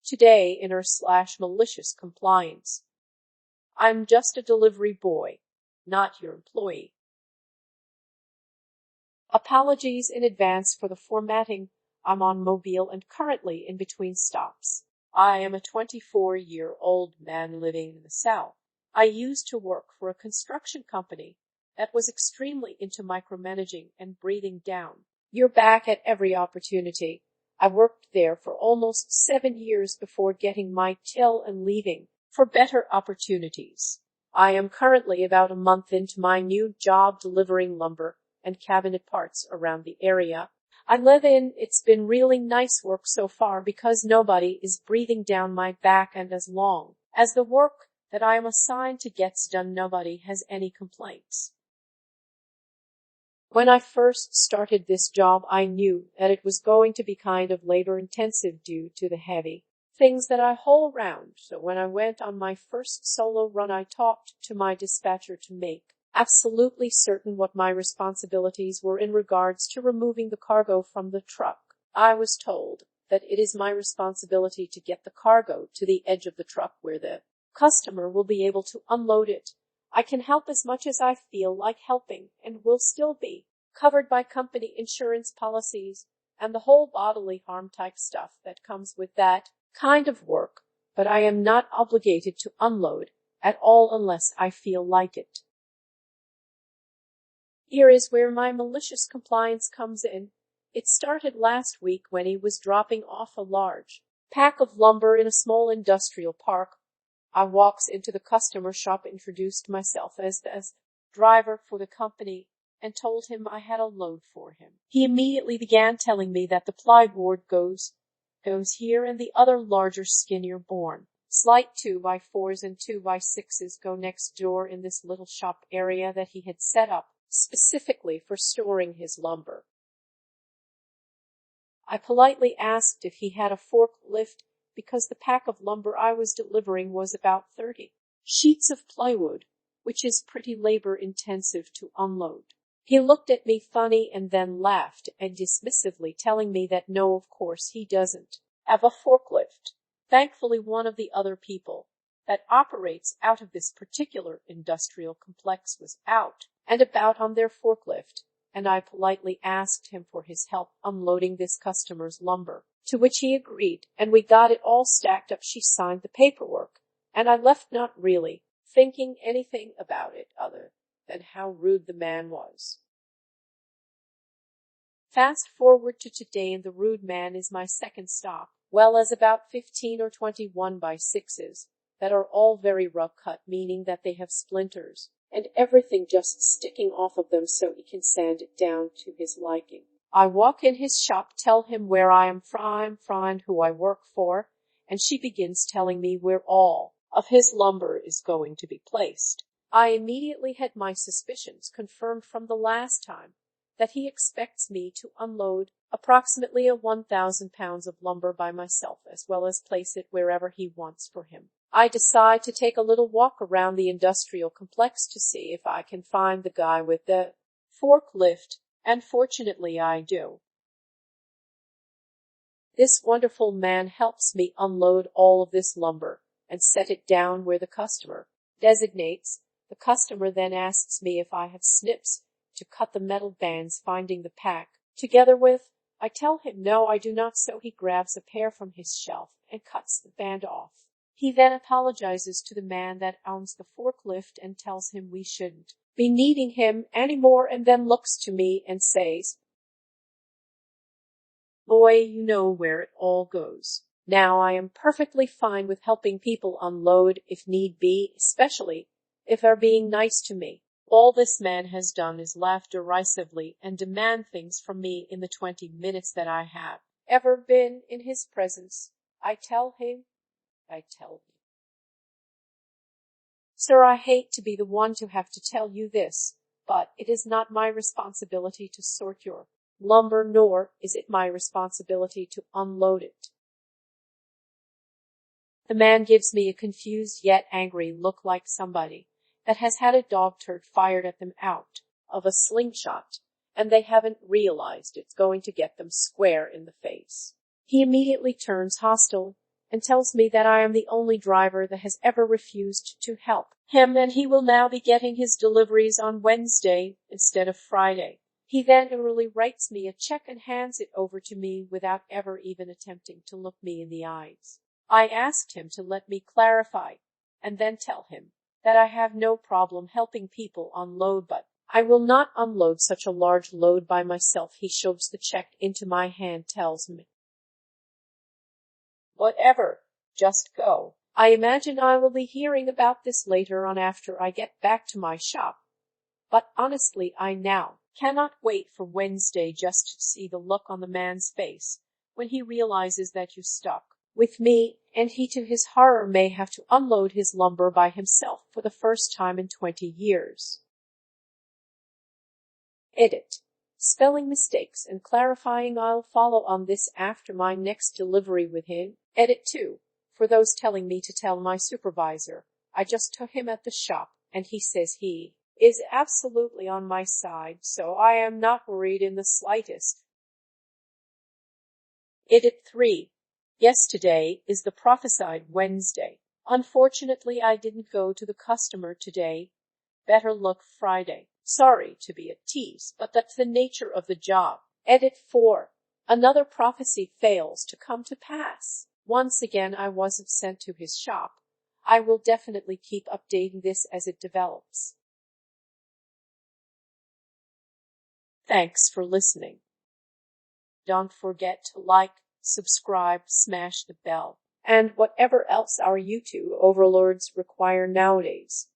Today in /malicious compliance. I'm just a delivery boy, not your employee. Apologies in advance for the formatting. I'm on Mobile and currently in between stops. I am a 24-year-old man living in the South. I used to work for a construction company that was extremely into micromanaging and breathing down your back at every opportunity. I worked there for almost 7 years before getting my till and leaving for better opportunities. I am currently about a month into my new job delivering lumber and cabinet parts around the area I live in. It's been really nice work so far because nobody is breathing down my back, and as long as the work that I am assigned to gets done, nobody has any complaints. When I first started this job, I knew that it was going to be kind of labor-intensive due to the heavy things that I haul around. So when I went on my first solo run, I talked to my dispatcher to make absolutely certain what my responsibilities were in regards to removing the cargo from the truck. I was told that it is my responsibility to get the cargo to the edge of the truck where the customer will be able to unload it. I can help as much as I feel like helping and will still be covered by company insurance policies and the whole bodily harm type stuff that comes with that kind of work, but I am not obligated to unload at all unless I feel like it. Here is where my malicious compliance comes in. It started last week when he was dropping off a large pack of lumber in a small industrial park. I walks into the customer shop, introduced myself as the driver for the company, and told him I had a load for him. He immediately began telling me that the plyboard goes here and the other larger, skinnier born slight 2x4s and 2x6s go next door in this little shop area that he had set up specifically for storing his lumber. I politely asked if he had a forklift because the pack of lumber I was delivering was about 30 sheets of plywood, which is pretty labor-intensive to unload. He looked at me funny and then laughed and dismissively, telling me that no, of course he doesn't have a forklift. Thankfully, one of the other people that operates out of this particular industrial complex was out and about on their forklift, and I politely asked him for his help unloading this customer's lumber, to which he agreed, and we got it all stacked up. She signed the paperwork, and I left not really thinking anything about it other than how rude the man was. Fast forward to today, and the rude man is my second stop, well as about 15 or 20 1x6s that are all very rough cut, meaning that they have splinters and everything just sticking off of them so he can sand it down to his liking. I walk in his shop, tell him where I am from and who I work for, and she begins telling me where all of his lumber is going to be placed. I immediately had my suspicions confirmed from the last time that he expects me to unload approximately 1,000 pounds of lumber by myself, as well as place it wherever he wants for him. I decide to take a little walk around the industrial complex to see if I can find the guy with the forklift, and fortunately I do. This wonderful man helps me unload all of this lumber and set it down where the customer designates. The customer then asks me if I have snips to cut the metal bands finding the pack together with. I tell him no, I do not, so he grabs a pair from his shelf and cuts the band off. He then apologizes to the man that owns the forklift and tells him we shouldn't be needing him anymore, and then looks to me and says, "Boy, you know where it all goes." Now, I am perfectly fine with helping people unload if need be, especially if they're being nice to me. All this man has done is laugh derisively and demand things from me in the 20 minutes that I have ever been in his presence. I tell him, "Sir, I hate to be the one to have to tell you this, but it is not my responsibility to sort your lumber, nor is it my responsibility to unload it." The man gives me a confused yet angry look, like somebody that has had a dog turd fired at them out of a slingshot, and they haven't realized it's going to get them square in the face. He immediately turns hostile and tells me that I am the only driver that has ever refused to help him, and he will now be getting his deliveries on Wednesday instead of Friday. He then literally writes me a check and hands it over to me without ever even attempting to look me in the eyes. I asked him to let me clarify and then tell him that I have no problem helping people unload, but I will not unload such a large load by myself. He shoves the check into my hand, tells me, "Whatever, just go." I imagine I will be hearing about this later on after I get back to my shop. But honestly, I now cannot wait for Wednesday just to see the look on the man's face when he realizes that you stuck with me, and he to his horror may have to unload his lumber by himself for the first time in 20 years. Edit. Spelling mistakes and clarifying I'll follow on this after my next delivery with him. Edit 2. For those telling me to tell my supervisor, I just took him at the shop, and he says he is absolutely on my side, so I am not worried in the slightest. Edit 3. Yes, today is the prophesied Wednesday. Unfortunately, I didn't go to the customer today. Better luck Friday. Sorry to be a tease, but that's the nature of the job. Edit 4. Another prophecy fails to come to pass. Once again, I wasn't sent to his shop. I will definitely keep updating this as it develops. Thanks for listening. Don't forget to like, subscribe, smash the bell, and whatever else our YouTube overlords require nowadays.